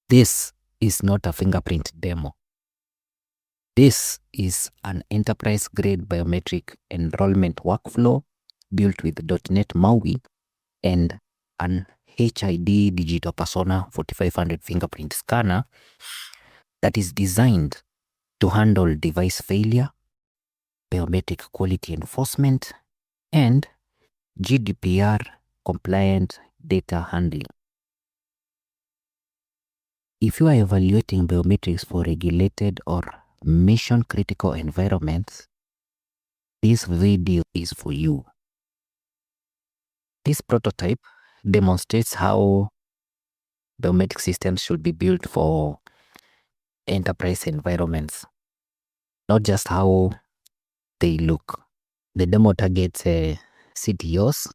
This is not a fingerprint demo. This is an enterprise-grade biometric enrollment workflow built with .NET MAUI and an HID DigitalPersona 4500 fingerprint scanner that is designed to handle device failure, biometric quality enforcement, and GDPR compliant data handling. If you are evaluating biometrics for regulated or mission-critical environments, this video is for you. This prototype demonstrates how biometric systems should be built for enterprise environments, not just how they look. The demo targets CTOs,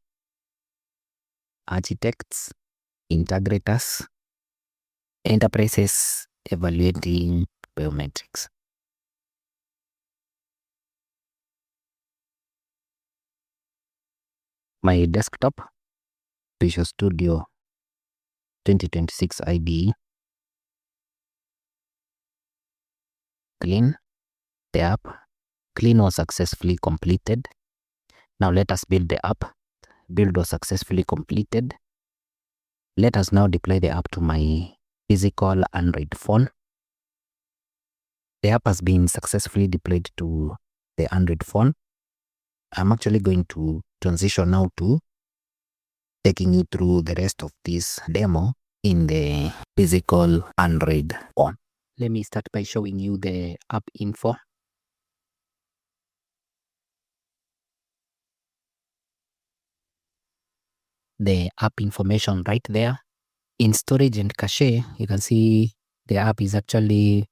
architects, integrators, enterprises evaluating biometrics. My desktop, Visual Studio 2026 IDE. Clean. The app. Clean was successfully completed. Now let us build the app. Build was successfully completed. Let us now deploy the app to my physical Android phone. The app has been successfully deployed to the Android phone. I'm actually going to transition now to taking you through the rest of this demo in the physical Android phone. Let me start by showing you the app info. The app information right there. In storage and cache, you can see the app is actually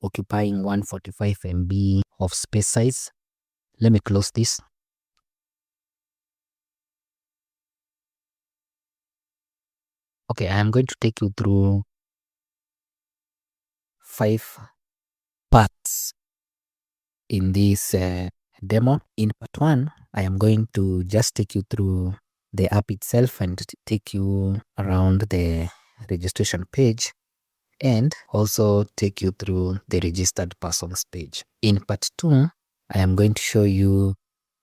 occupying 145 MB of space size. Let me close this. Okay, I am going to take you through 5 parts in this demo. In part 1, I am going to just take you through the app itself and take you around the registration page and also take you through the registered persons page. In part 2, I am going to show you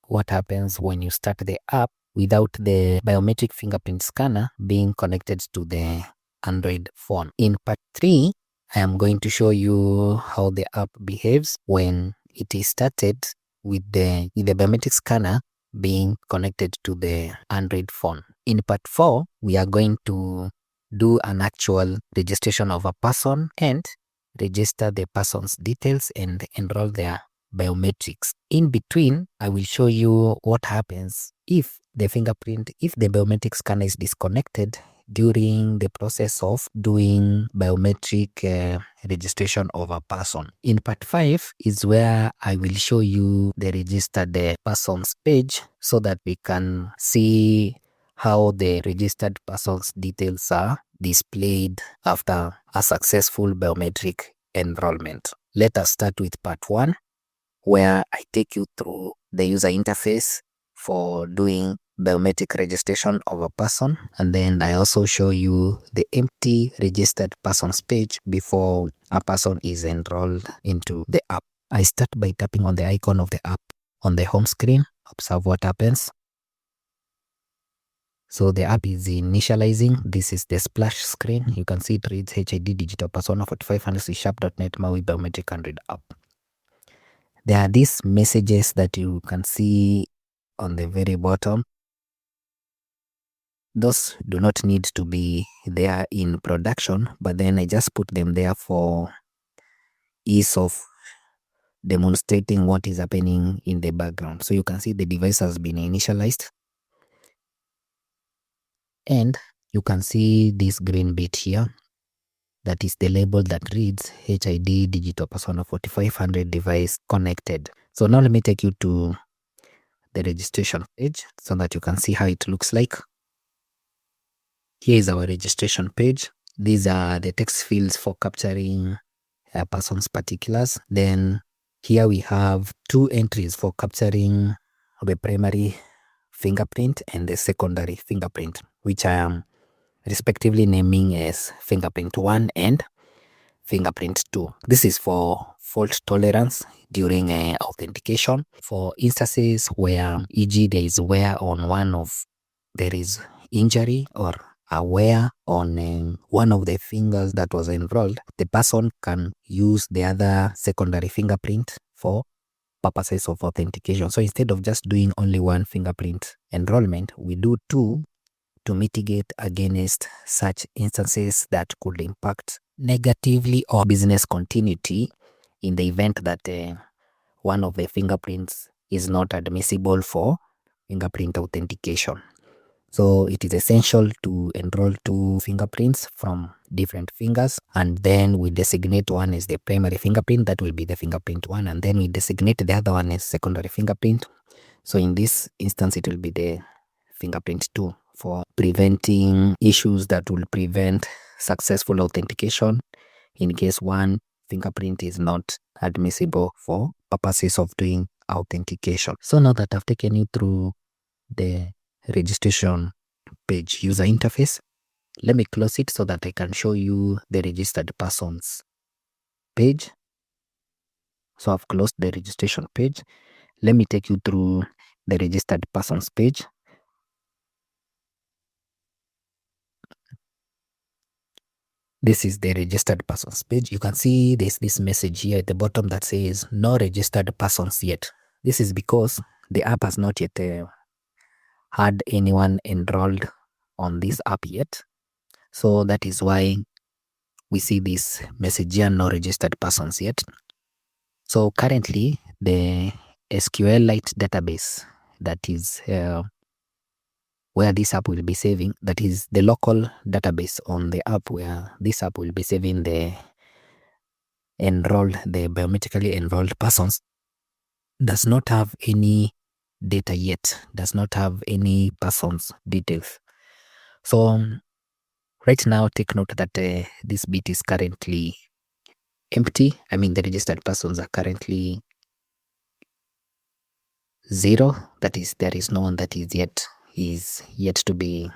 what happens when you start the app without the biometric fingerprint scanner being connected to the Android phone. In part 3, I am going to show you how the app behaves when it is started with the biometric scanner being connected to the Android phone. In part 4, we are going to do an actual registration of a person and register the person's details and enroll their biometrics. In between, I will show you what happens if the biometric scanner is disconnected during the process of doing biometric registration of a person. In part 5 is where I will show you the registered persons page so that we can see how the registered person's details are displayed after a successful biometric enrollment. Let us start with part 1, where I take you through the user interface for doing biometric registration of a person, and then I also show you the empty registered persons page before a person is enrolled into the app. I start by tapping on the icon of the app on the home screen. Observe what happens. So the app is initializing. This is the splash screen. You can see it reads HID DigitalPersona 4500 C#.NET MAUI Biometric Android app. There are these messages that you can see on the very bottom. Those do not need to be there in production, but then I just put them there for ease of demonstrating what is happening in the background. So you can see the device has been initialized. And you can see this green bit here. That is the label that reads HID DigitalPersona 4500 device connected. So now let me take you to the registration page so that you can see how it looks like. Here is our registration page. These are the text fields for capturing a person's particulars. Then here we have 2 entries for capturing the primary fingerprint and the secondary fingerprint, which I am respectively naming as Fingerprint 1 and Fingerprint 2. This is for fault tolerance during authentication. For instances where, e.g., there is wear on one of, there is injury or a wear on one of the fingers that was enrolled, the person can use the other secondary fingerprint for purposes of authentication. So instead of just doing only one fingerprint enrollment, we do two to mitigate against such instances that could impact negatively or business continuity in the event that one of the fingerprints is not admissible for fingerprint authentication. So it is essential to enroll two fingerprints from different fingers, and then we designate one as the primary fingerprint, that will be the fingerprint 1, and then we designate the other one as secondary fingerprint. So in this instance, it will be the fingerprint 2 for preventing issues that will prevent successful authentication in case one fingerprint is not admissible for purposes of doing authentication. So now that I've taken you through the registration page user interface, let me close it so that I can show you the registered persons page. So I've closed the registration page. Let me take you through the registered persons page. This is the registered persons page. You can see there's this message here at the bottom that says no registered persons yet. This is because the app has not yet had anyone enrolled on this app yet. So that is why we see this message here, no registered persons yet. So currently the SQLite database that is where this app will be saving, that is the local database on the app where this app will be saving the biometrically enrolled persons, does not have any data yet, does not have any persons details. So right now, take note that this bit is currently empty. I mean, the registered persons are currently 0. That is, there is no one that is yet to be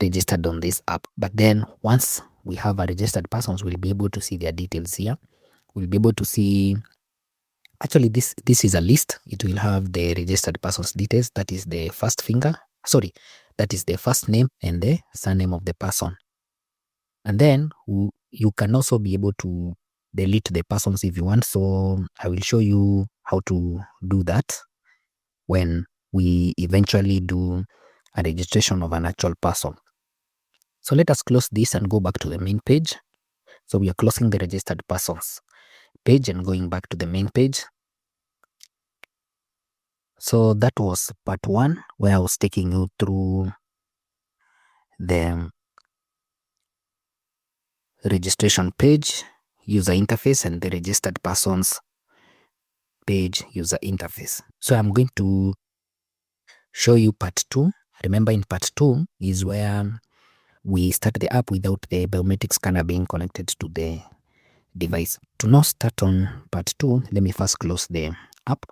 registered on this app. But then once we have a registered persons, we'll be able to see their details here. We'll be able to see, actually this is a list. It will have the registered persons details. That is the first that is the first name and the surname of the person. And then you can also be able to delete the persons if you want. So I will show you how to do that when we eventually do a registration of an actual person. So let us close this and go back to the main page. So we are closing the registered persons page and going back to the main page. So that was part 1, where I was taking you through the registration page user interface and the registered persons page user interface. So I'm going to show you part 2. Remember, in part 2 is where we start the app without the biometric scanner being connected to the device. To now start on part 2, let me first close the app.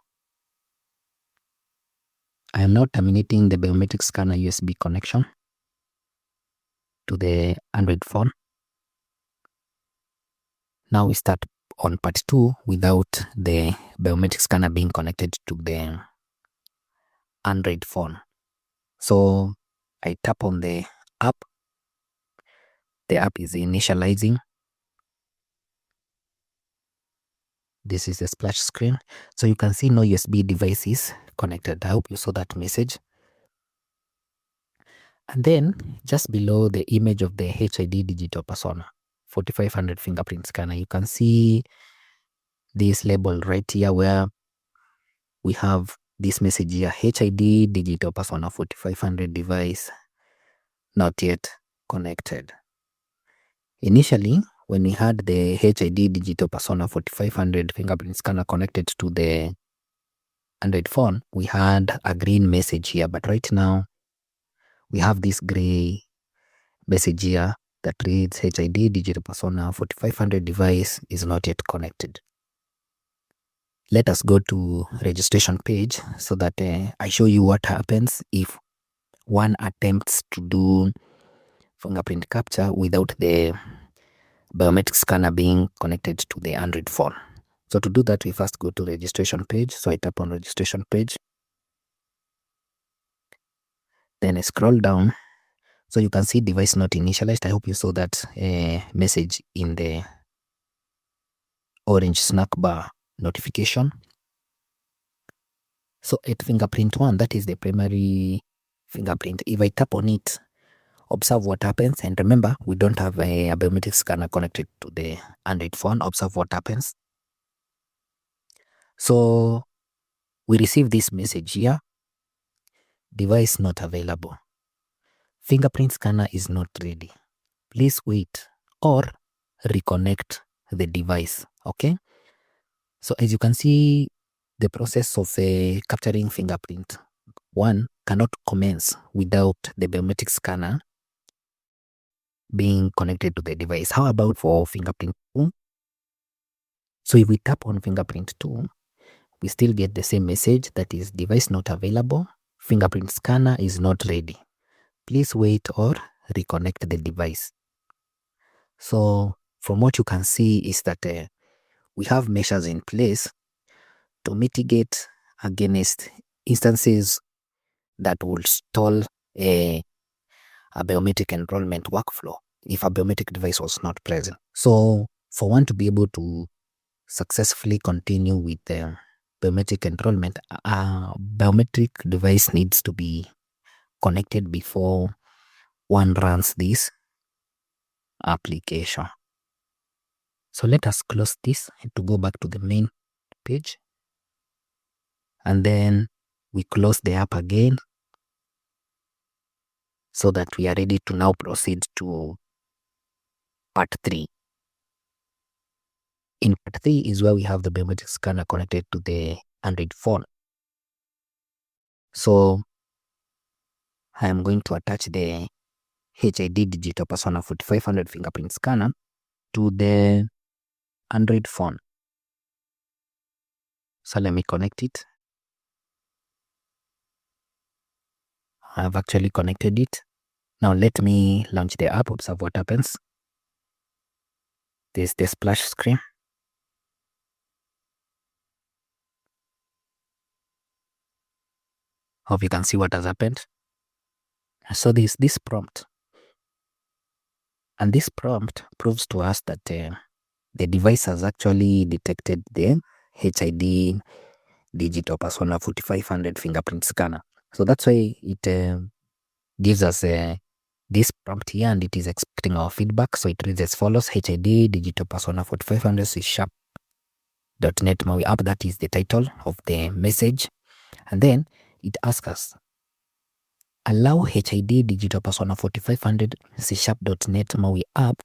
I am now terminating the biometric scanner USB connection to the Android phone. Now we start on part 2 without the biometric scanner being connected to the Android phone. So I tap on the app. The app is initializing. This is the splash screen. So you can see no USB devices connected. I hope you saw that message. And then just below the image of the HID DigitalPersona 4500 fingerprint scanner, you can see this label right here where we have this message here, HID DigitalPersona 4500 device not yet connected. Initially, when we had the HID DigitalPersona 4500 fingerprint scanner connected to the Android phone, we had a green message here, but right now we have this gray message here that reads HID DigitalPersona 4500 device is not yet connected. Let us go to registration page so that I show you what happens if one attempts to do fingerprint capture without the biometric scanner being connected to the Android phone. So to do that, we first go to registration page. So I tap on registration page. Then I scroll down. So you can see device not initialized. I hope you saw that message in the orange snack bar notification. So at fingerprint 1, that is the primary fingerprint. If I tap on it, observe what happens. And remember, we don't have a biometric scanner connected to the Android phone. Observe what happens. So we receive this message here. Device not available. Fingerprint scanner is not ready. Please wait or reconnect the device. Okay. So as you can see, the process of capturing fingerprint 1 cannot commence without the biometric scanner being connected to the device. How about for fingerprint 2? So if we tap on fingerprint 2, we still get the same message, that is device not available, fingerprint scanner is not ready. Please wait or reconnect the device. So from what you can see is that we have measures in place to mitigate against instances that will stall a biometric enrollment workflow if a biometric device was not present. So for one to be able to successfully continue with the biometric enrollment, a biometric device needs to be connected before one runs this application. So let us close this to go back to the main page. And then we close the app again so that we are ready to now proceed to part 3. In part 3 is where we have the biometric scanner connected to the Android phone. So I am going to attach the HID DigitalPersona 4500 fingerprint scanner to the Android phone. So let me connect it. I have actually connected it. Now let me launch the app, observe what happens. This is the splash screen. Hope you can see what has happened. So this prompt. And this prompt proves to us that the device has actually detected the HID DigitalPersona 4500 fingerprint scanner. So that's why it gives us this prompt here, and it is expecting our feedback. So it reads as follows: HID DigitalPersona 4500 C#.NET MAUI app. That is the title of the message. And then it asks us, allow HID DigitalPersona 4500 C#.NET MAUI app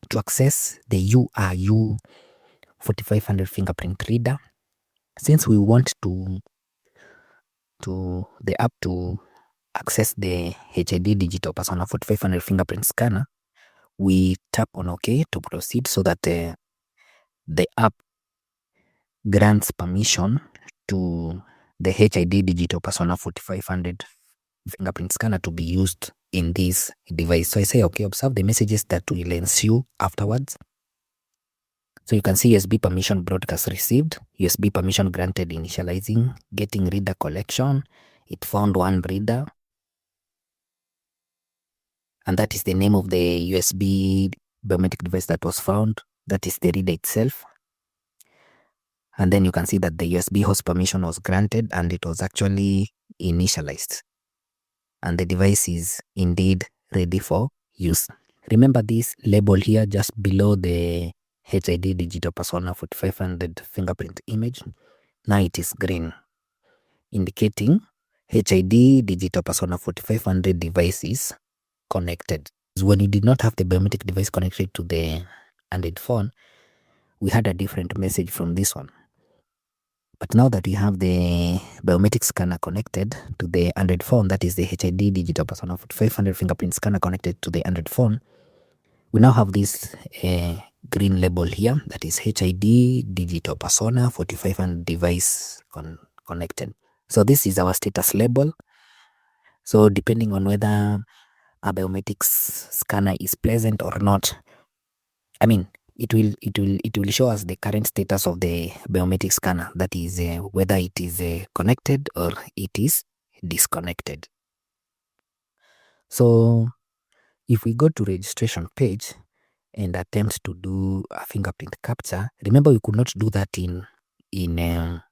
to access the URU 4500 fingerprint reader. Since we want the app to access the HID DigitalPersona 4500 fingerprint scanner, we tap on OK to proceed so that the app grants permission to the HID DigitalPersona 4500 fingerprint scanner to be used in this device. So I say OK, observe the messages that will ensue afterwards. So you can see USB permission broadcast received, USB permission granted initializing, getting reader collection. It found one reader, and that is the name of the USB biometric device that was found. That is the reader itself. And then you can see that the USB host permission was granted and it was actually initialized. And the device is indeed ready for use. Remember this label here just below the HID DigitalPersona 4500 fingerprint image. Now it is green, indicating HID DigitalPersona 4500 device is connected. When you did not have the biometric device connected to the Android phone, we had a different message from this one. But now that we have the biometric scanner connected to the Android phone, that is the HID DigitalPersona 4500 fingerprint scanner connected to the Android phone, we now have this green label here, that is HID DigitalPersona 4500 device connected. So this is our status label. So depending on whether a biometric scanner is present or not. I mean, it will show us the current status of the biometric scanner, that is whether it is connected or it is disconnected. So if we go to registration page and attempt to do a fingerprint capture, remember we could not do that in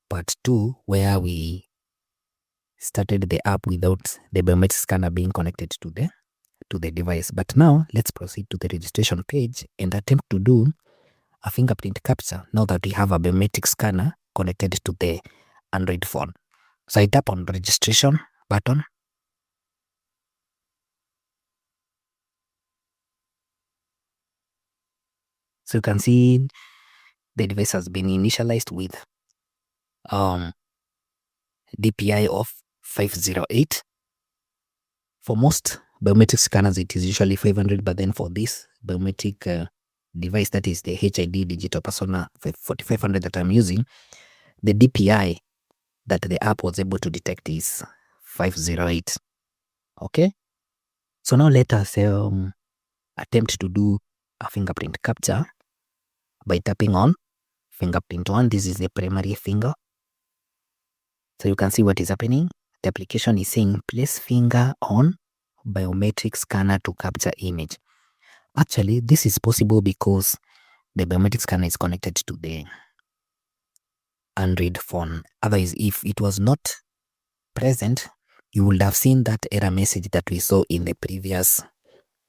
part 2 where we started the app without the biometric scanner being connected to the device. But now let's proceed to the registration page and attempt to do a fingerprint capture now that we have a biometric scanner connected to the Android phone. So I tap on registration button. So you can see the device has been initialized with DPI of 508. For most biometric scanners, it is usually 500, but then for this biometric device, that is the HID DigitalPersona 4500 that I'm using, the DPI that the app was able to detect is 508. Okay, so now let us attempt to do a fingerprint capture by tapping on fingerprint 1. This is the primary finger. So you can see what is happening. The application is saying place finger on biometric scanner to capture image. Actually, this is possible because the biometric scanner is connected to the Android phone. Otherwise, if it was not present, you would have seen that error message that we saw in the previous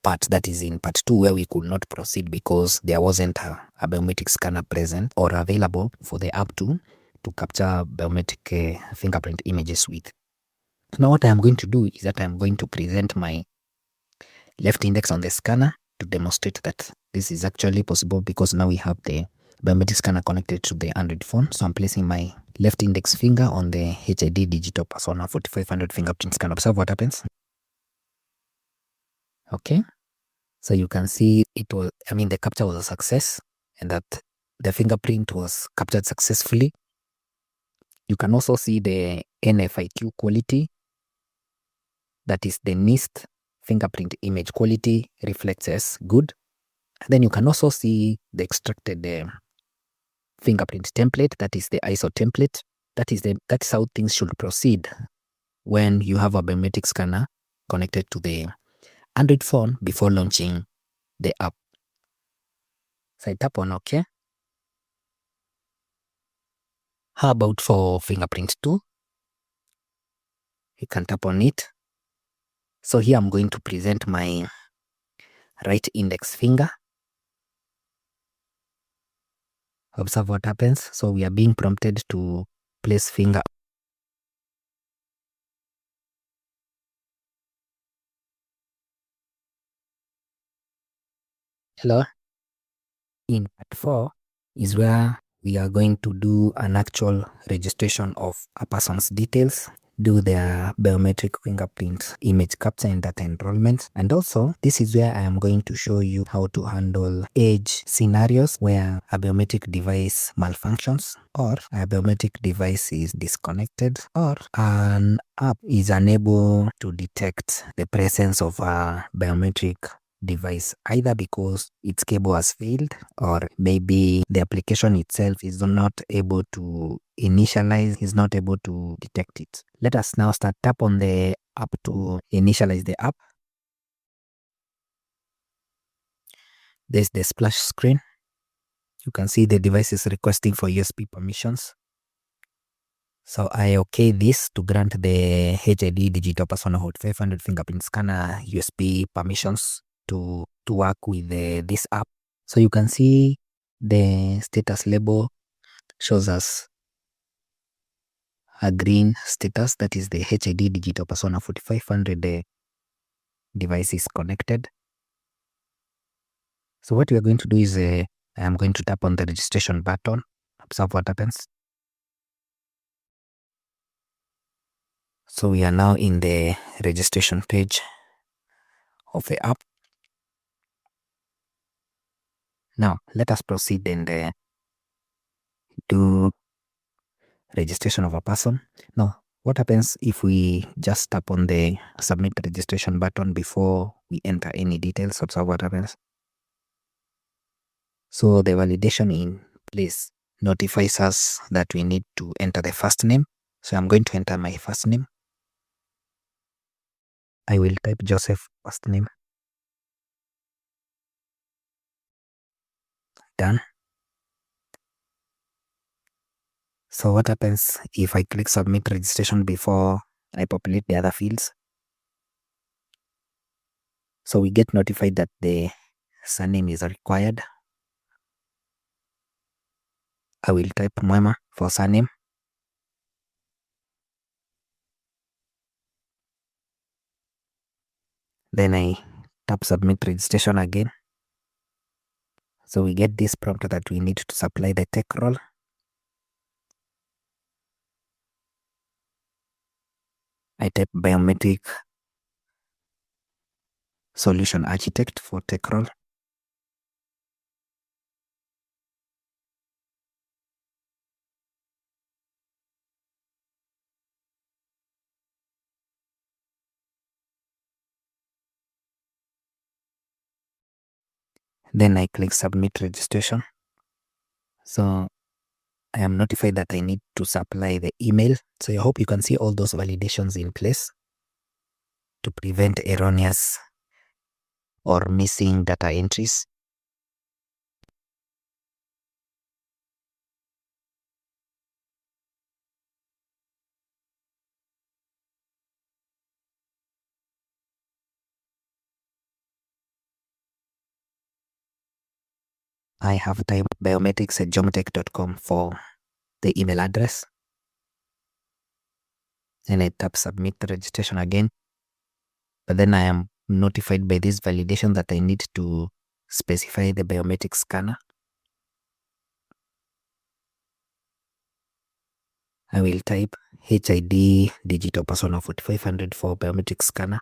part, that is in part 2, where we could not proceed because there wasn't a biometric scanner present or available for the app to capture biometric fingerprint images with. Now what I am going to do is that I am going to present my left index on the scanner to demonstrate that this is actually possible because now we have the biometric scanner connected to the Android phone. So I'm placing my left index finger on the HID DigitalPersona 4500 fingerprint scanner. Observe what happens. Okay, so you can see the capture was a success and that the fingerprint was captured successfully. You can also see the NFIQ quality, that is the NIST fingerprint image quality, reflects as good. And then you can also see the extracted fingerprint template, that is the ISO template. That's how things should proceed when you have a biometric scanner connected to the Android phone before launching the app. So I tap on OK. How about for fingerprint 2? You can tap on it. So here I'm going to present my right index finger. Observe what happens. So we are being prompted to place finger. Hello. In part 4 is where we are going to do an actual registration of a person's details, do their biometric fingerprint image capture and data enrollment. And also, this is where I am going to show you how to handle edge scenarios where a biometric device malfunctions, or a biometric device is disconnected, or an app is unable to detect the presence of a biometric device, either because its cable has failed or maybe the application itself is not able to initialize, is not able to detect it. Let us now tap on the app to initialize the app. There's the splash screen. You can see the device is requesting for USB permissions. So I OK this to grant the HID DigitalPersona Hot 500 fingerprint scanner USB permissions to work with this app. So you can see the status label shows us a green status, that is the HID DigitalPersona 4500 device is connected. So what we are going to do is I am going to tap on the registration button. Observe what happens. So we are now in the registration page of the app. Now let us proceed and do registration of a person. Now What happens if we just tap on the submit registration button before we enter any details? Observe what happens. So the validation in place notifies us that we need to enter the first name. So I'm going to enter my first name. I will type Joseph first name. Done. So what happens if I click submit registration before I populate the other fields? So we get notified that the surname is required. I will type Mwema for surname. Then I tap submit registration again. So we get this prompt that we need to supply the tech role. I type Biometric Solution Architect for tech role. Then I click submit registration. So I am notified that I need to supply the email. So I hope you can see all those validations in place to prevent erroneous or missing data entries. I have typed biometrics@geometech.com for the email address. And I tap submit registration again. But then I am notified by this validation that I need to specify the biometric scanner. I will type HID DigitalPersona 4500 for biometric scanner.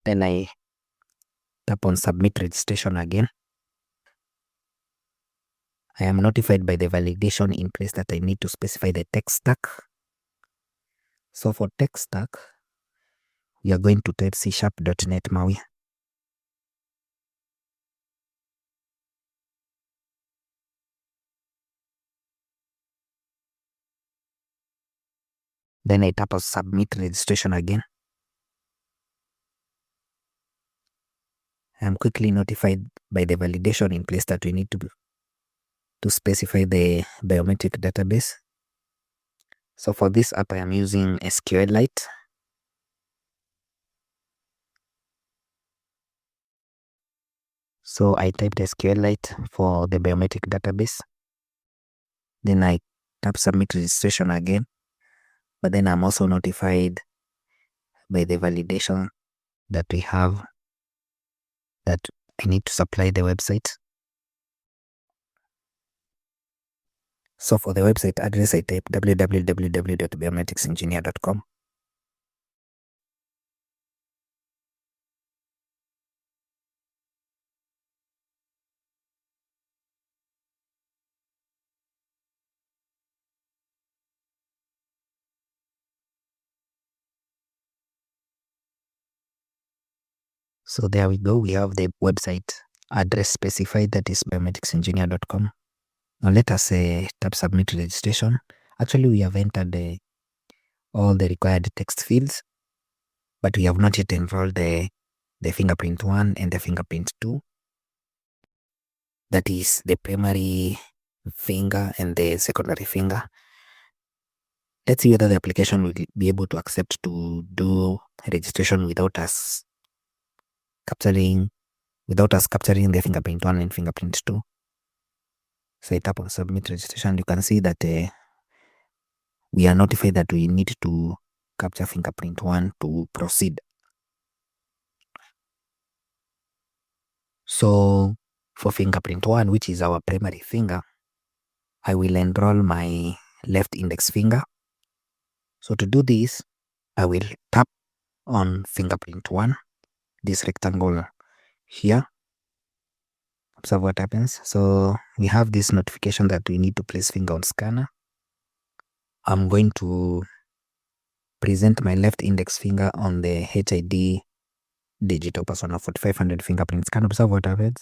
Then I tap on submit registration again. I am notified by the validation in place that I need to specify the tech stack. So for tech stack, we are going to type C#.NET MAUI. Then I tap on submit registration again. I am quickly notified by the validation in place that we need to specify the biometric database. So for this app, I am using SQLite. So I typed SQLite for the biometric database. Then I tap submit registration again. But then I'm also notified by the validation that we have that I need to supply the website. So for the website address, I type www.biometricsengineer.com. So there we go. We have the website address specified, that is biometricsengineer.com. Now let us tap submit registration. Actually, we have entered all the required text fields, but we have not yet enrolled the fingerprint 1 and the fingerprint 2. That is the primary finger and the secondary finger. Let's see whether the application will be able to accept to do registration without us capturing the fingerprint 1 and fingerprint 2. So I tap on submit registration. You can see that we are notified that we need to capture fingerprint 1 to proceed. So for fingerprint 1, which is our primary finger, I will enroll my left index finger. So to do this, I will tap on fingerprint 1, this rectangle here. Observe what happens. So we have this notification that we need to place finger on scanner. I'm going to present my left index finger on the HID DigitalPersona 4500 fingerprint scan. Observe what happens.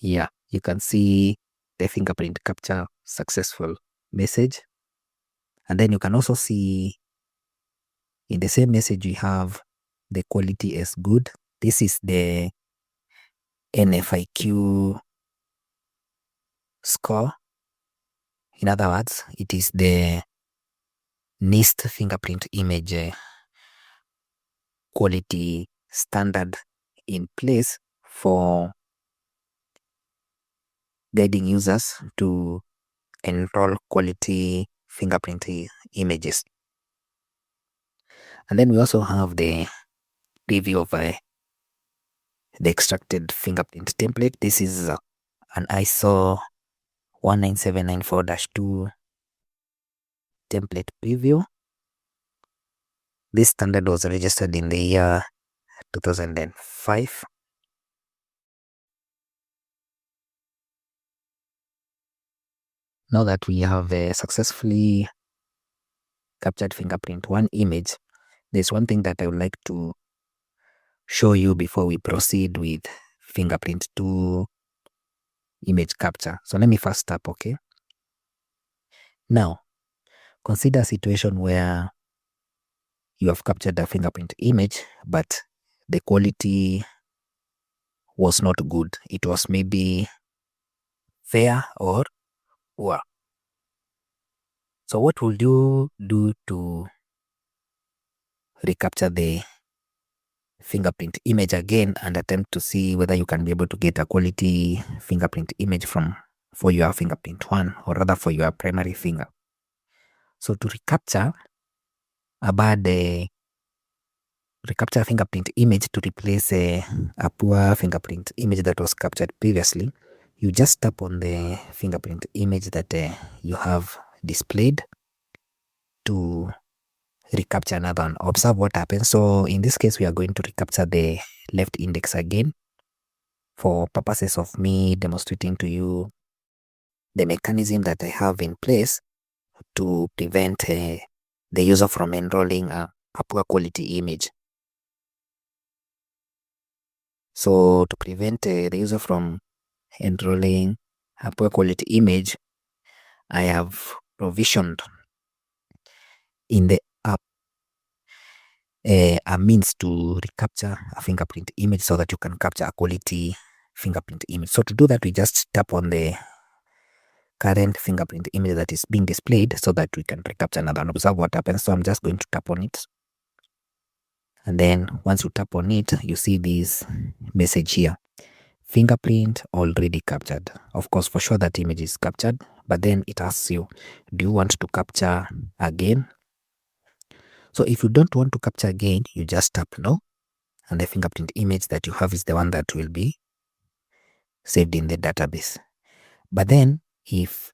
Yeah, you can see the fingerprint capture successful message. And then you can also see in the same message we have the quality is good. This is the NFIQ score. In other words, it is the NIST fingerprint image quality standard in place for guiding users to enroll quality fingerprint images. And then we also have the preview of the extracted fingerprint template. This is an ISO 19794-2 template preview. This standard was registered in the year 2005. Now that we have successfully captured fingerprint 1 image, there's one thing that I would like to show you before we proceed with fingerprint 2 image capture. So let me first tap OK. Now, consider a situation where you have captured a fingerprint image, but the quality was not good. It was maybe fair or poor. So what will you do to recapture the fingerprint image again and attempt to see whether you can be able to get a quality fingerprint image for your fingerprint 1, or rather for your primary finger? So to recapture a bad recapture fingerprint image to replace a poor fingerprint image that was captured previously, you just tap on the fingerprint image that you have displayed to recapture another one. Observe what happens. So in this case, we are going to recapture the left index again for purposes of me demonstrating to you the mechanism that I have in place to prevent the user from enrolling a poor quality image. So to prevent the user from enrolling a poor quality image, I have provisioned in the app a means to recapture a fingerprint image so that you can capture a quality fingerprint image. So to do that, we just tap on the current fingerprint image that is being displayed so that we can recapture another and observe what happens. So I'm just going to tap on it. And then once you tap on it, you see this message here: fingerprint already captured. Of course, for sure that image is captured, but then it asks you, do you want to capture again? So if you don't want to capture again, you just tap no, and the fingerprint image that you have is the one that will be saved in the database. But then if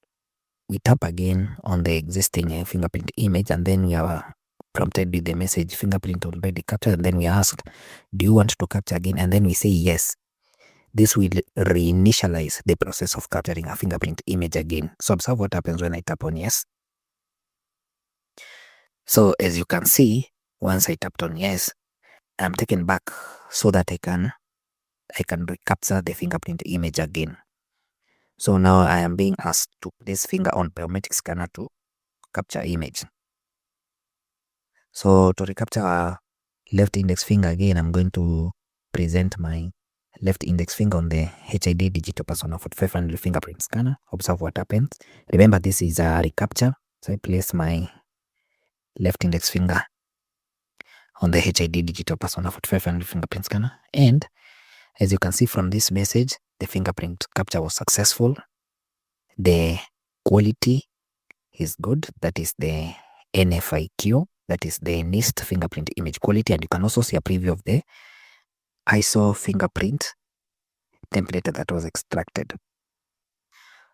we tap again on the existing fingerprint image, and then we are prompted with the message fingerprint already captured, and then we ask, do you want to capture again? And then we say yes. This will reinitialize the process of capturing a fingerprint image again. So observe what happens when I tap on yes. So as you can see, once I tapped on yes, I'm taken back so that I can recapture the fingerprint image again. So now I am being asked to place finger on biometric scanner to capture image. So to recapture a left index finger again, I'm going to present my left index finger on the HID DigitalPersona 4500 fingerprint scanner. Observe what happens. Remember, this is a recapture. So I place my left index finger on the HID DigitalPersona 4500 fingerprint scanner. And as you can see from this message, the fingerprint capture was successful. The quality is good. That is the NFIQ. That is the NIST fingerprint image quality. And you can also see a preview of the ISO fingerprint template that was extracted.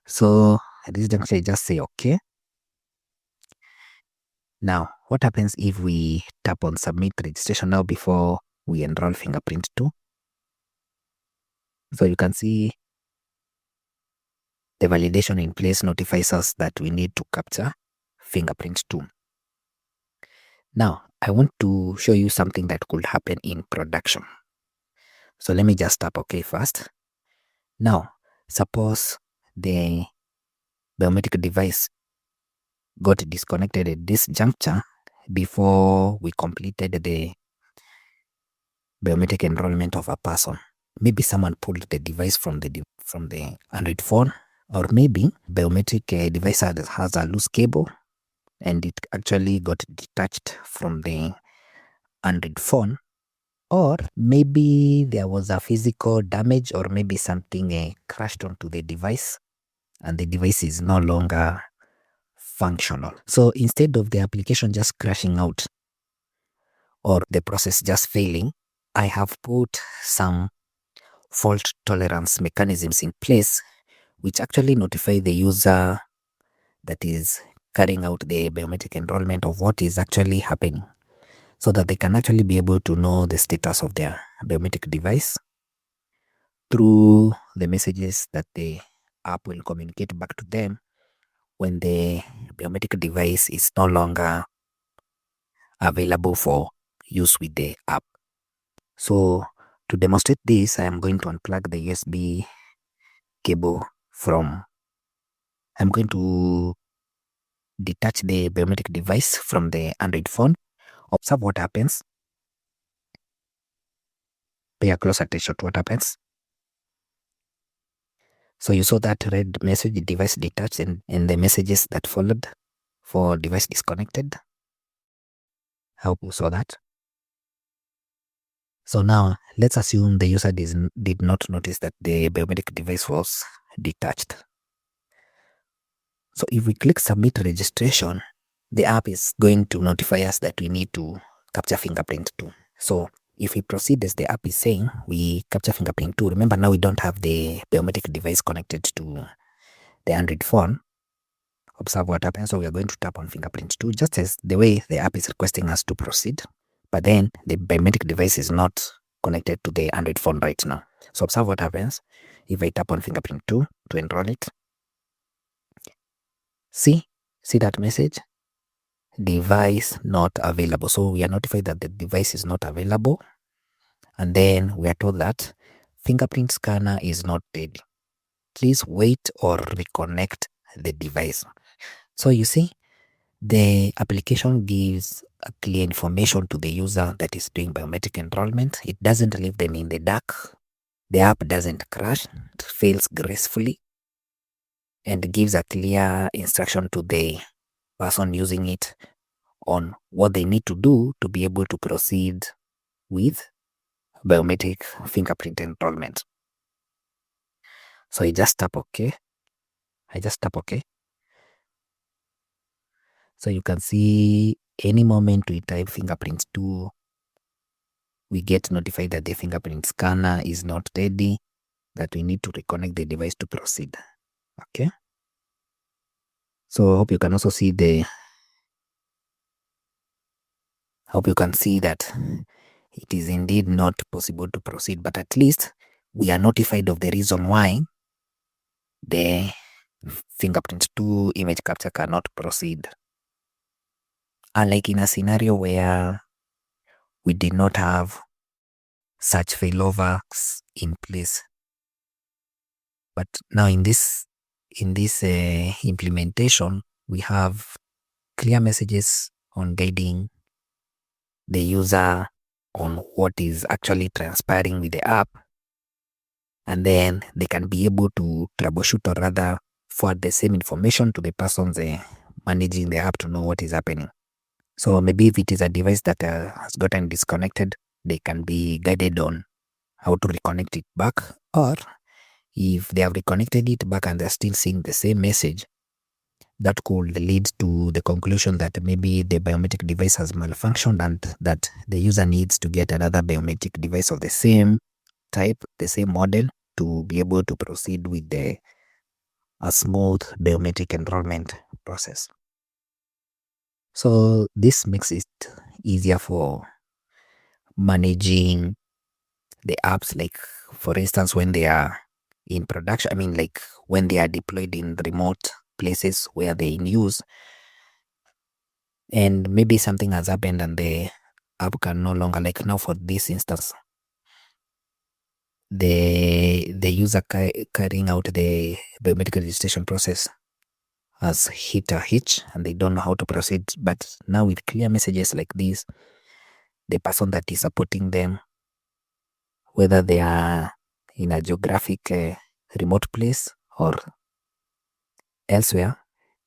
So at this juncture, I just say okay. Now, what happens if we tap on submit registration now before we enroll Fingerprint 2? So you can see the validation in place notifies us that we need to capture Fingerprint 2. Now, I want to show you something that could happen in production. So let me just tap OK first. Now, suppose the biometric device got disconnected at this juncture before we completed the biometric enrollment of a person. Maybe someone pulled the device from the Android phone, or maybe biometric device has a loose cable and it actually got detached from the Android phone, or maybe there was a physical damage, or maybe something crashed onto the device and the device is no longer functional. So instead of the application just crashing out or the process just failing, I have put some fault tolerance mechanisms in place which actually notify the user that is carrying out the biometric enrollment of what is actually happening, so that they can actually be able to know the status of their biometric device through the messages that the app will communicate back to them when the biometric device is no longer available for use with the app. So to demonstrate this, I am going to unplug the USB cable I'm going to detach the biometric device from the Android phone. Observe what happens. Pay a close attention to what happens. So you saw that red message, device detached, and the messages that followed for device disconnected. I hope you saw that. So now let's assume the user did not notice that the biometric device was detached. So if we click submit registration, the app is going to notify us that we need to capture fingerprint 2. So if we proceed as the app is saying, we capture fingerprint 2. Remember, now we don't have the biometric device connected to the Android phone. Observe what happens. So we are going to tap on fingerprint 2, just as the way the app is requesting us to proceed. But then the biometric device is not connected to the Android phone right now. So observe what happens if I tap on fingerprint 2 to enroll it. See that message? Device not available. So we are notified that the device is not available. And then we are told that fingerprint scanner is not ready. Please wait or reconnect the device. So you see, the application gives a clear information to the user that is doing biometric enrollment. It doesn't leave them in the dark. The app doesn't crash. It fails gracefully and gives a clear instruction to the person using it on what they need to do to be able to proceed with biometric fingerprint enrollment. So I just tap OK. So you can see any moment we type fingerprint 2, we get notified that the fingerprint scanner is not ready, that we need to reconnect the device to proceed. Okay. So I hope you can also see that it is indeed not possible to proceed, but at least we are notified of the reason why the fingerprint 2 image capture cannot proceed. Unlike in a scenario where we did not have such failovers in place. But now in this implementation, we have clear messages on guiding the user on what is actually transpiring with the app, and then they can be able to troubleshoot, or rather forward the same information to the persons managing the app to know what is happening. So maybe if it is a device that has gotten disconnected, they can be guided on how to reconnect it back, or if they have reconnected it back and they're still seeing the same message, that could lead to the conclusion that maybe the biometric device has malfunctioned and that the user needs to get another biometric device of the same type, the same model, to be able to proceed with the a smooth biometric enrollment process. So this makes it easier for managing the apps, like for instance when they are in production, I mean like when they are deployed in remote places where they're in use, and maybe something has happened and the app can no longer, like now for this instance, the user carrying out the biometric registration process has hit a hitch and they don't know how to proceed. But now with clear messages like this, the person that is supporting them, whether they are in a geographic remote place or elsewhere,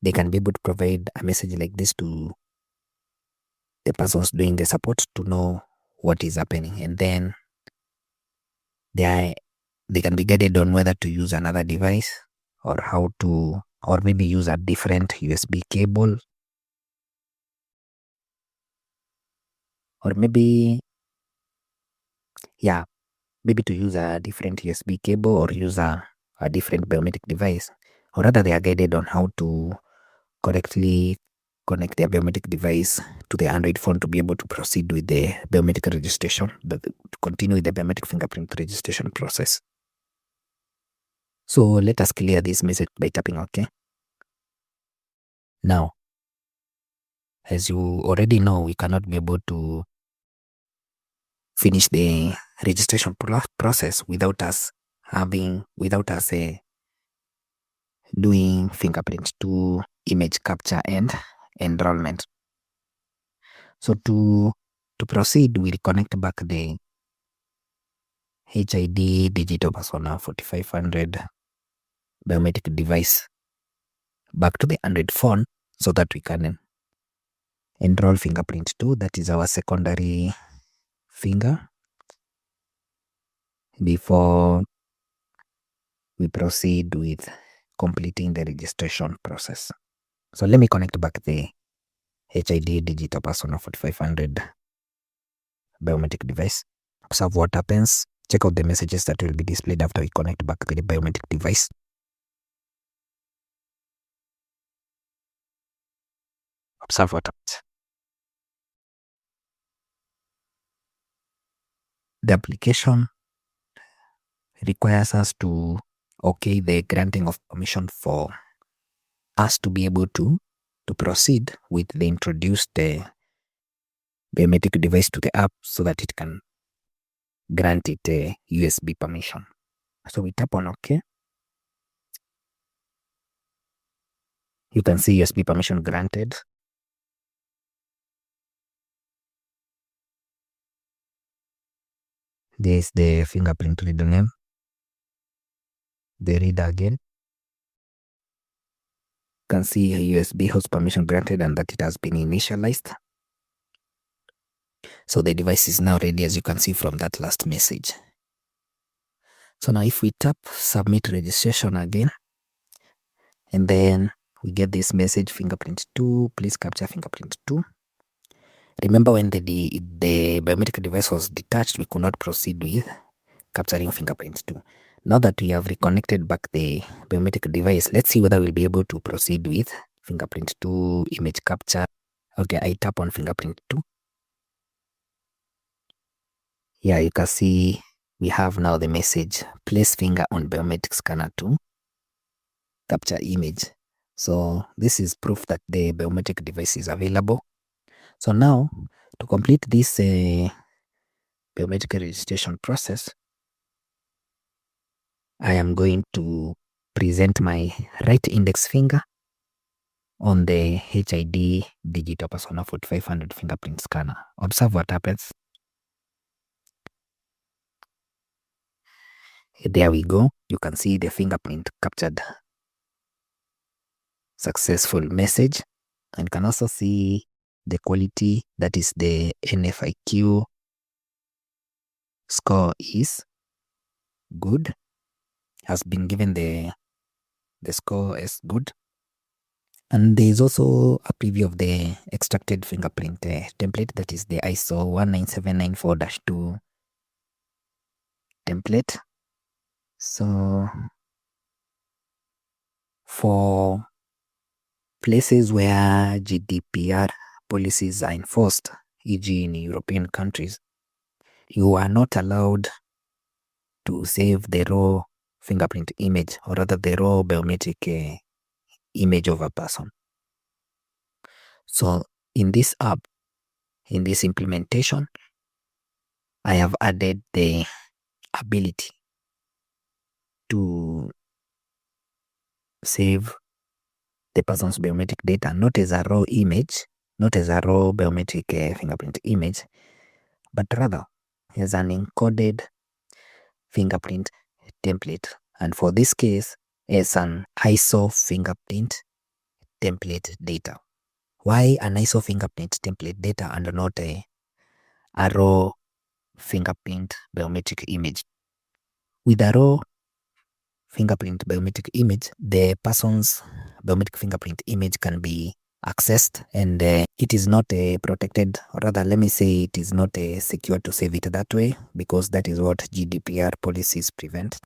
they can be able to provide a message like this to the persons doing the support to know what is happening, and then they can be guided on whether to use another device or how to, or maybe use a different USB cable, or maybe, yeah, maybe to use a different USB cable or use a different biometric device, or rather they are guided on how to correctly connect their biometric device to the Android phone to be able to proceed with the biometric registration, to continue with the biometric fingerprint registration process. So let us clear this message by tapping OK. Now, as you already know, we cannot be able to finish the registration process without us doing fingerprint to image capture and enrollment. So to proceed, we reconnect back the HID DigitalPersona 4500 biometric device back to the Android phone so that we can enroll fingerprint 2, that is our secondary finger, before we proceed with completing the registration process. So let me connect back the HID DigitalPersona 4500 biometric device. Observe what happens. Check out the messages that will be displayed after we connect back the biometric device. Observe what happens. The application requires us to okay the granting of permission for us to be able to proceed with the introduced biometric device to the app so that it can grant it a USB permission. So we tap on OK. You can see USB permission granted. This is the fingerprint reader name. The reader again. You can see a USB host permission granted and that it has been initialized. So the device is now ready, as you can see from that last message. So now if we tap submit registration again, and then we get this message, fingerprint 2, please capture fingerprint 2. Remember when the biometric device was detached, we could not proceed with capturing fingerprint 2. Now that we have reconnected back the biometric device, let's see whether we'll be able to proceed with fingerprint 2 image capture. Okay, I tap on fingerprint 2. Yeah, you can see we have now the message, place finger on biometric scanner to capture image. So this is proof that the biometric device is available. So now to complete this biometric registration process, I am going to present my right index finger on the HID DigitalPersona 4500 fingerprint scanner. Observe what happens. There we go. You can see the fingerprint captured. Successful message. And you can also see the quality, that is the NFIQ score is good. Has been given the score as good. And there is also a preview of the extracted fingerprint template, that is the ISO 19794-2 template. So For places where GDPR policies are enforced, e.g. in European countries, you are not allowed to save the raw fingerprint image, or rather the raw biometric image of a person. So in this app, in this implementation, I have added the ability to save the person's biometric data, not as a raw image, not as a raw biometric fingerprint image, but rather as an encoded fingerprint template. And for this case, as an ISO fingerprint template data. Why an ISO fingerprint template data and not a raw fingerprint biometric image? With a raw fingerprint biometric image, the person's biometric fingerprint image can be accessed, and it is not protected, or rather let me say it is not secure to save it that way, because that is what GDPR policies prevent.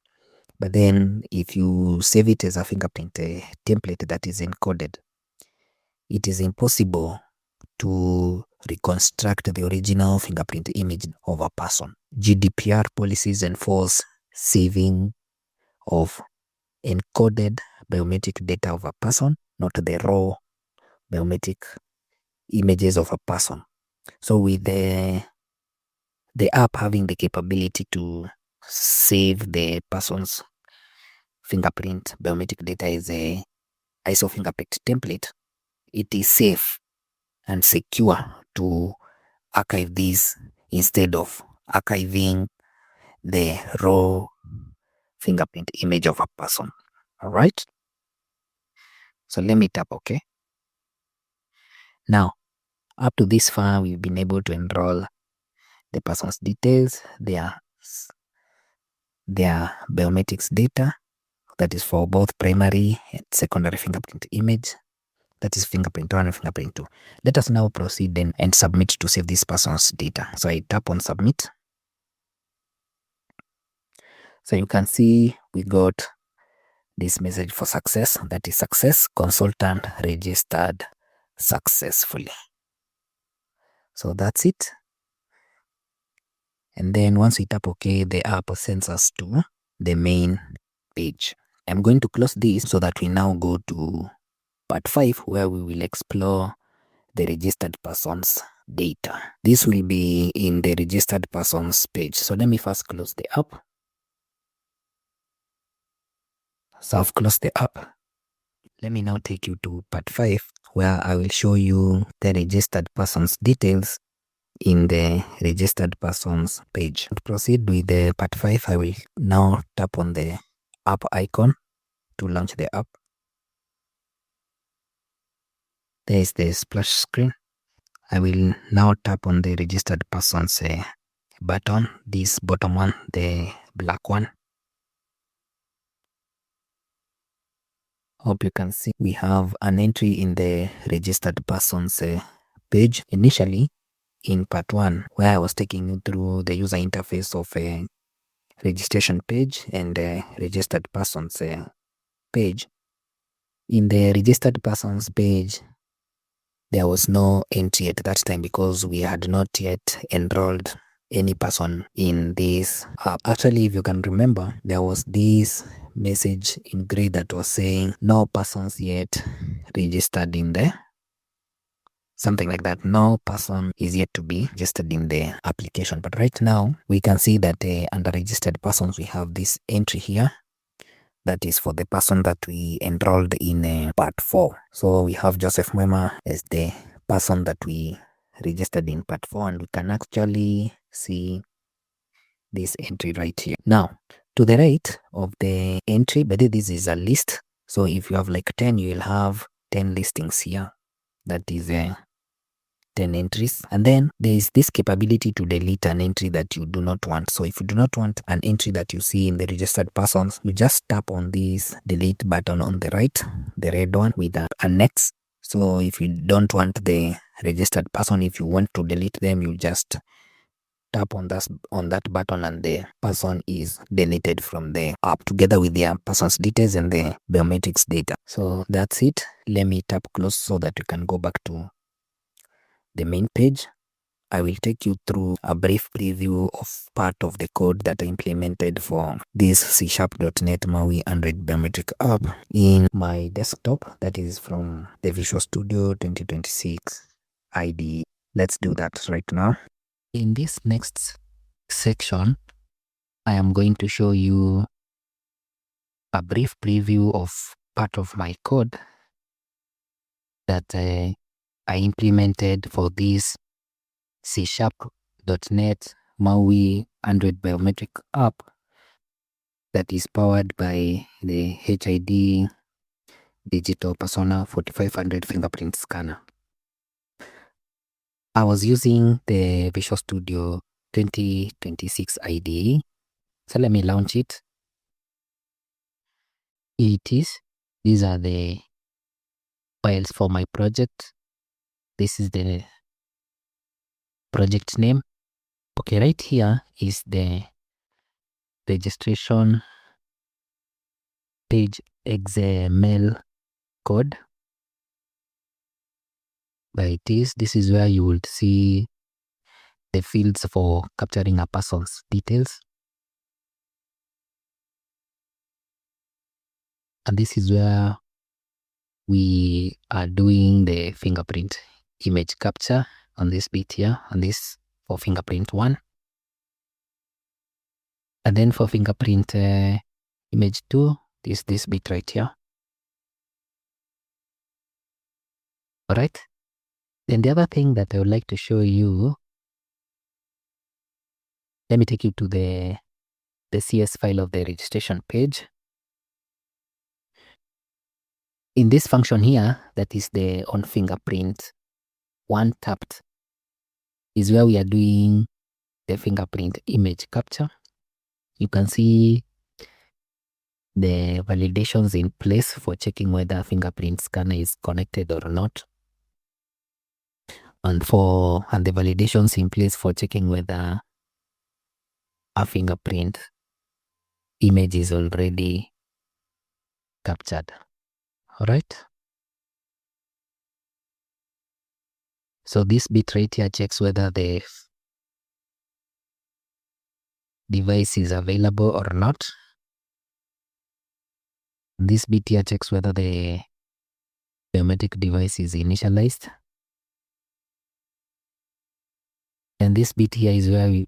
But then if you save it as a fingerprint template that is encoded, it is impossible to reconstruct the original fingerprint image of a person. GDPR policies enforce saving of encoded biometric data of a person, not the raw biometric images of a person. So with the app having the capability to save the person's fingerprint biometric data as a ISO fingerprint template, it is safe and secure to archive these instead of archiving the raw fingerprint image of a person. All right. So let me tap OK. Now, up to this far, we've been able to enroll the person's details, their biometrics data, that is for both primary and secondary fingerprint image, that is fingerprint 1 and fingerprint 2. Let us now proceed and submit to save this person's data. So I tap on submit. So you can see we got this message for success, that is success, consultant registered successfully. So that's it. And then once we tap OK, the app sends us to the main page. I'm going to close this so that we now go to part 5, where we will explore the registered person's data. This will be in the registered person's page. So let me first close the app. So I've closed the app. Let me now take you to part 5, where I will show you the registered person's details in the registered person's page. To proceed with the part 5, I will now tap on the app icon to launch the app. There is the splash screen. I will now tap on the registered person's button, this bottom one, the black one. Hope you can see we have an entry in the registered person's page. Initially, in part 1, where I was taking you through the user interface of a registration page and a registered person's page. In the registered person's page, there was no entry at that time because we had not yet enrolled any person in this app. Actually, if you can remember, there was this message in gray that was saying no persons yet registered in the something like that. No person is yet to be registered in the application. But right now, we can see that under registered persons, we have this entry here. That is for the person that we enrolled in part 4. So we have Joseph Mwema as the person that we registered in part 4, and we can actually see this entry right here. Now, to the right of the entry, but this is a list. So if you have like 10, you will have 10 listings here. That is 10 entries. And then there is this capability to delete an entry that you do not want. So if you do not want an entry that you see in the registered persons, you just tap on this delete button on the right, the red one with an X. So if you don't want the registered person, if you want to delete them, you just tap on that button and the person is deleted from the app together with their person's details and the biometrics data. So that's it. Let me tap close so that you can go back to the main page. I will take you through a brief preview of part of the code that I implemented for this C#.NET MAUI Android biometric app in my desktop, that is from the Visual Studio 2026 IDE. Let's do that right now. In this next section, I am going to show you a brief preview of part of my code that I implemented for this C#.NET MAUI Android biometric app that is powered by the HID DigitalPersona 4500 fingerprint scanner. I was using the Visual Studio 2026 IDE. So let me launch it. Here it is. These are the files for my project. This is the project name. Okay, right here is the registration page XML code. There it is. This is where you will see the fields for capturing a person's details. And this is where we are doing the fingerprint image capture on this bit here, and this for fingerprint 1. And then for fingerprint image 2, this bit right here. All right. Then the other thing that I would like to show you, let me take you to the CS file of the registration page. In this function here, that is the on fingerprint 1 tapped, is where we are doing the fingerprint image capture. You can see the validations in place for checking whether a fingerprint scanner is connected or not. And the validations in place for checking whether a fingerprint image is already captured. All right. So this bit right here checks whether the device is available or not. This bit here checks whether the biometric device is initialized. And this bit here is where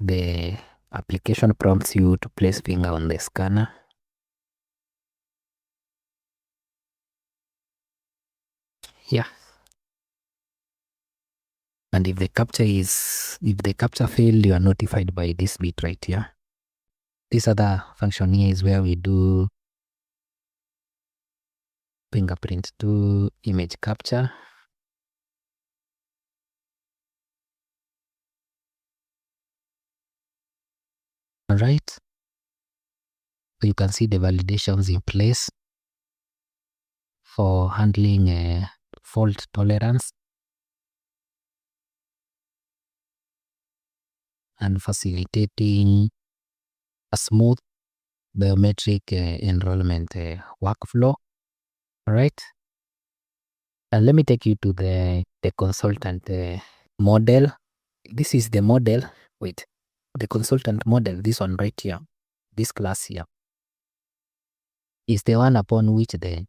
the application prompts you to place finger on the scanner. Yeah. And if the capture failed, you are notified by this bit right here. This other function here is where we do fingerprint to image capture. All right. So you can see the validations in place for handling fault tolerance and facilitating a smooth biometric enrollment workflow. All right. And let me take you to the consultant model. This is the model. Wait, the consultant model, this one right here, this class here, is the one upon which the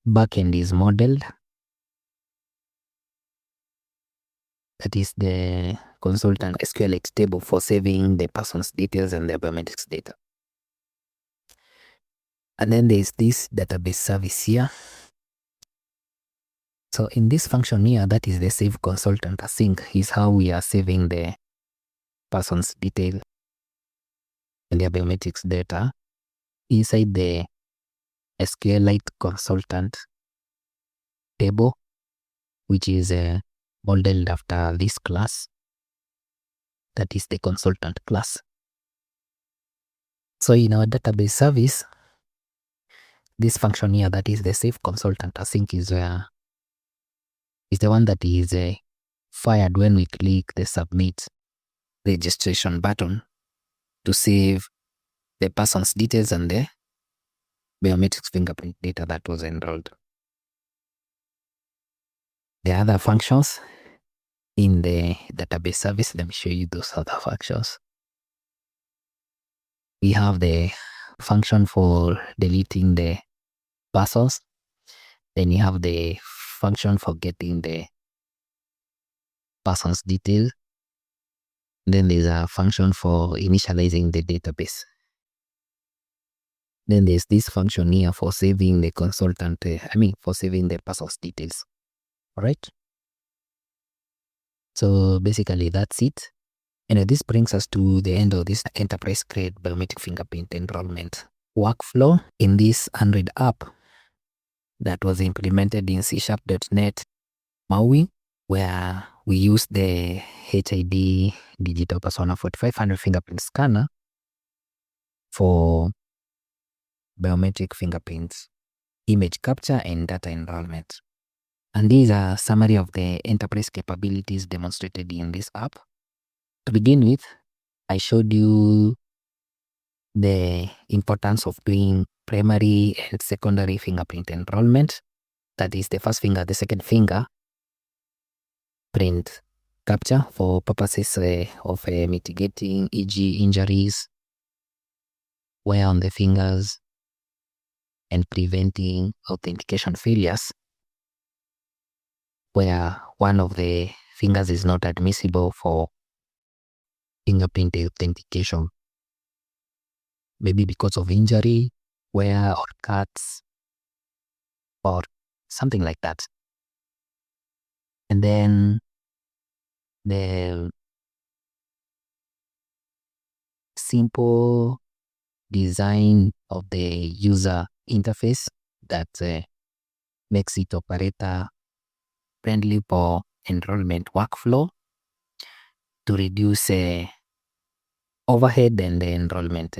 backend is modeled. That is the consultant SQLite table for saving the person's details and their biometrics data. And then there's this database service here. So in this function here, that is the save consultant async, is how we are saving the person's detail and their biometrics data inside the SQLite consultant table, which is modeled after this class. That is the consultant class. So in our database service, this function here, that is the save consultant async, is the one that is fired when we click the submit registration button to save the person's details and the biometric fingerprint data that was enrolled. The other functions in the database service, let me show you those other functions. We have the function for deleting the parcels. Then you have the function for getting the person's details. Then there's a function for initializing the database. Then there's this function here for saving the consultant, for saving the person's details. All right. So basically that's it. And this brings us to the end of this enterprise-grade biometric fingerprint enrollment workflow in this Android app that was implemented in C#.NET MAUI, where we use the HID DigitalPersona 4500 fingerprint scanner for biometric fingerprints, image capture, and data enrollment. And these are a summary of the enterprise capabilities demonstrated in this app. To begin with, I showed you the importance of doing primary and secondary fingerprint enrollment. That is the first finger, the second finger print capture for purposes of mitigating, e.g. injuries, wear on the fingers, and preventing authentication failures where one of the fingers is not admissible for fingerprint authentication, maybe because of injury, wear, or cuts, or something like that. And then the simple design of the user interface that makes it operator friendly for enrollment workflow to reduce overhead and the enrollment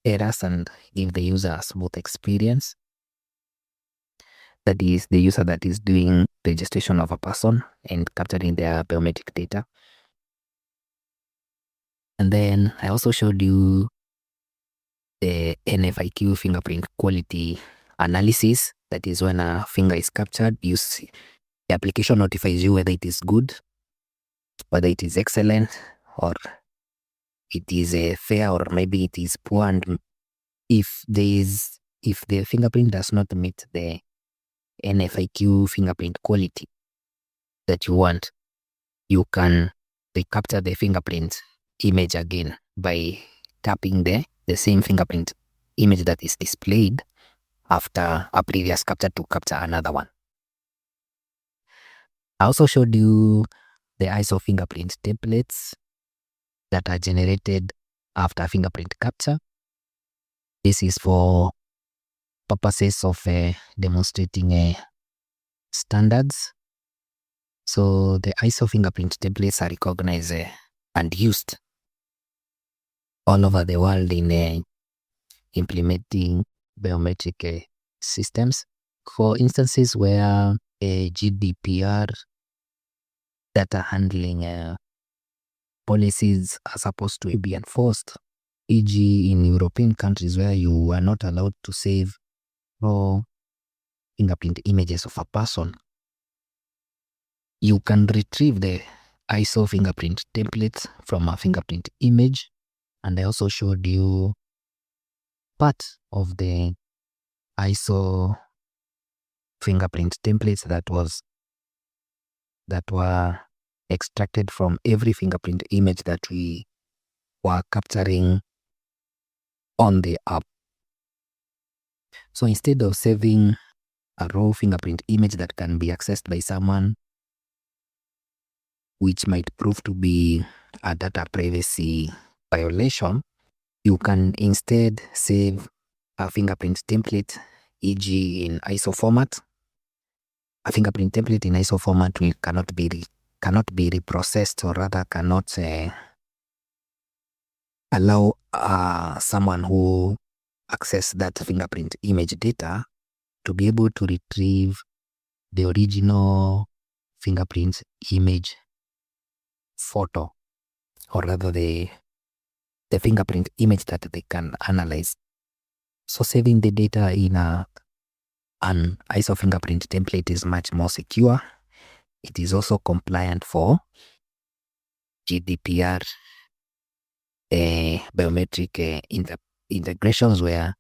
errors and give the user a smooth experience. That is the user that is doing registration of a person and capturing their biometric data. And then I also showed you the NFIQ fingerprint quality analysis. That is when a finger is captured, the application notifies you whether it is good, whether it is excellent, or it is fair, or maybe it is poor. And if the fingerprint does not meet the NFIQ fingerprint quality that you want, you can recapture the fingerprint image again by tapping the same fingerprint image that is displayed after a previous capture to capture another one. I also showed you the ISO fingerprint templates that are generated after fingerprint capture. This is for purposes of demonstrating standards. So the ISO fingerprint templates are recognized and used all over the world in implementing biometric systems. For instances where GDPR data handling policies are supposed to be enforced, e.g. in European countries where you are not allowed to save raw fingerprint images of a person, you can retrieve the ISO fingerprint templates from a fingerprint image. And I also showed you part of the ISO fingerprint templates that were extracted from every fingerprint image that we were capturing on the app. So instead of saving a raw fingerprint image that can be accessed by someone, which might prove to be a data privacy violation, you can instead save a fingerprint template, e.g. in ISO format. A fingerprint template in ISO format cannot be reprocessed, or rather cannot allow someone who access that fingerprint image data to be able to retrieve the original fingerprint image photo, or rather the fingerprint image that they can analyze. So saving the data in an ISO fingerprint template is much more secure. It is also compliant for GDPR biometric integrations where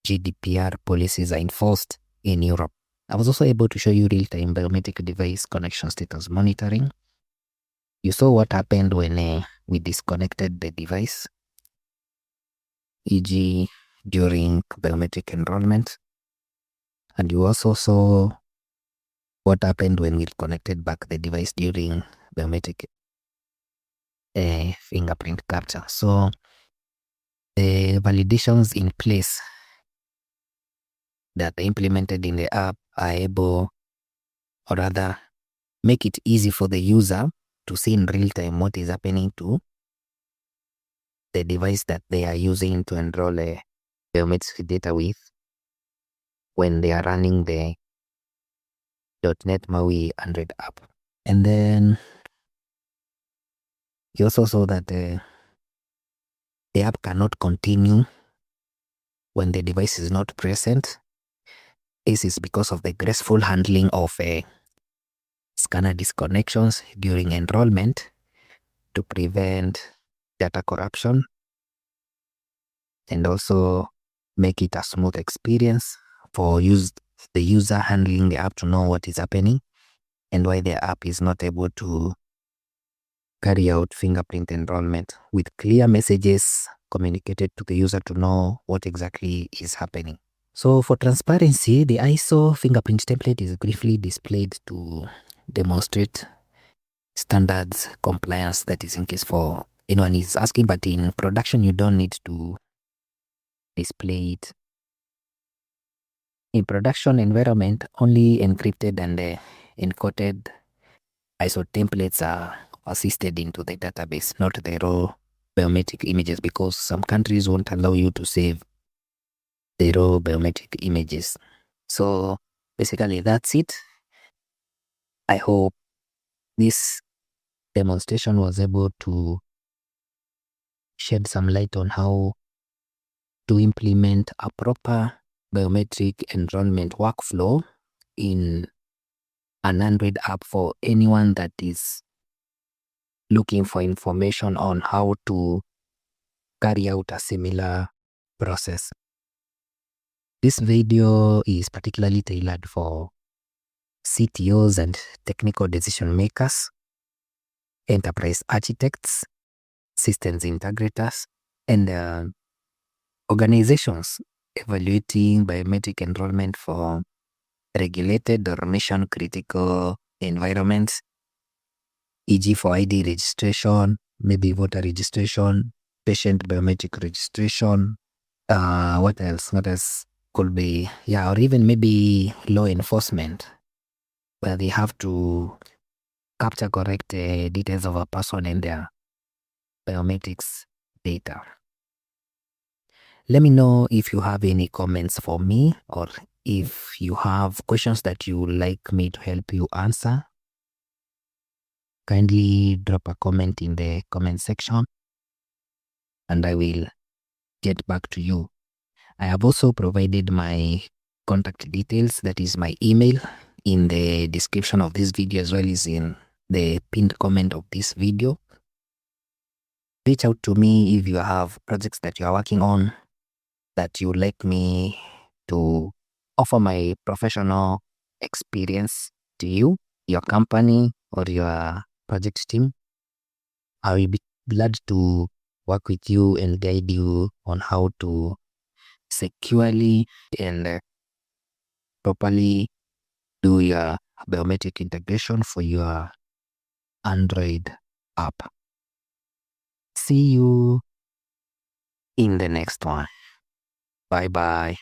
GDPR policies are enforced in Europe. I was also able to show you real-time biometric device connection status monitoring. You saw what happened when we disconnected the device, e.g. during biometric enrollment. And you also saw what happened when we connected back the device during biometric fingerprint capture. So the validations in place that are implemented in the app are able, or rather make it easy for the user to see in real time what is happening to the device that they are using to enroll a biometric data with when they are running the .NET MAUI Android app. And then you also saw that the app cannot continue when the device is not present. This is because of the graceful handling of scanner disconnections during enrollment to prevent data corruption and also make it a smooth experience for the user handling the app to know what is happening and why the app is not able to carry out fingerprint enrollment, with clear messages communicated to the user to know what exactly is happening. So for transparency, the ISO fingerprint template is briefly displayed to demonstrate standards compliance, that is in case for anyone is asking, but in production you don't need to display it. In production environment, only encrypted and encoded ISO templates are assisted into the database, not the raw biometric images, because some countries won't allow you to save the raw biometric images. So basically that's it. I hope this demonstration was able to shed some light on how to implement a proper biometric enrollment workflow in an Android app for anyone that is looking for information on how to carry out a similar process. This video is particularly tailored for CTOs and technical decision makers, enterprise architects, systems integrators, and organizations evaluating biometric enrollment for regulated or mission-critical environments, e.g. for ID registration, maybe voter registration, patient biometric registration, what else? What else could be? Yeah, or even maybe law enforcement, where they have to capture correct details of a person and their biometrics data. Let me know if you have any comments for me, or if you have questions that you would like me to help you answer. Kindly drop a comment in the comment section and I will get back to you. I have also provided my contact details, that is my email, in the description of this video as well as in the pinned comment of this video. Reach out to me if you have projects that you are working on that you would like me to offer my professional experience to you, your company, or your project team. I will be glad to work with you and guide you on how to securely and properly do your biometric integration for your Android app. See you in the next one. Bye bye.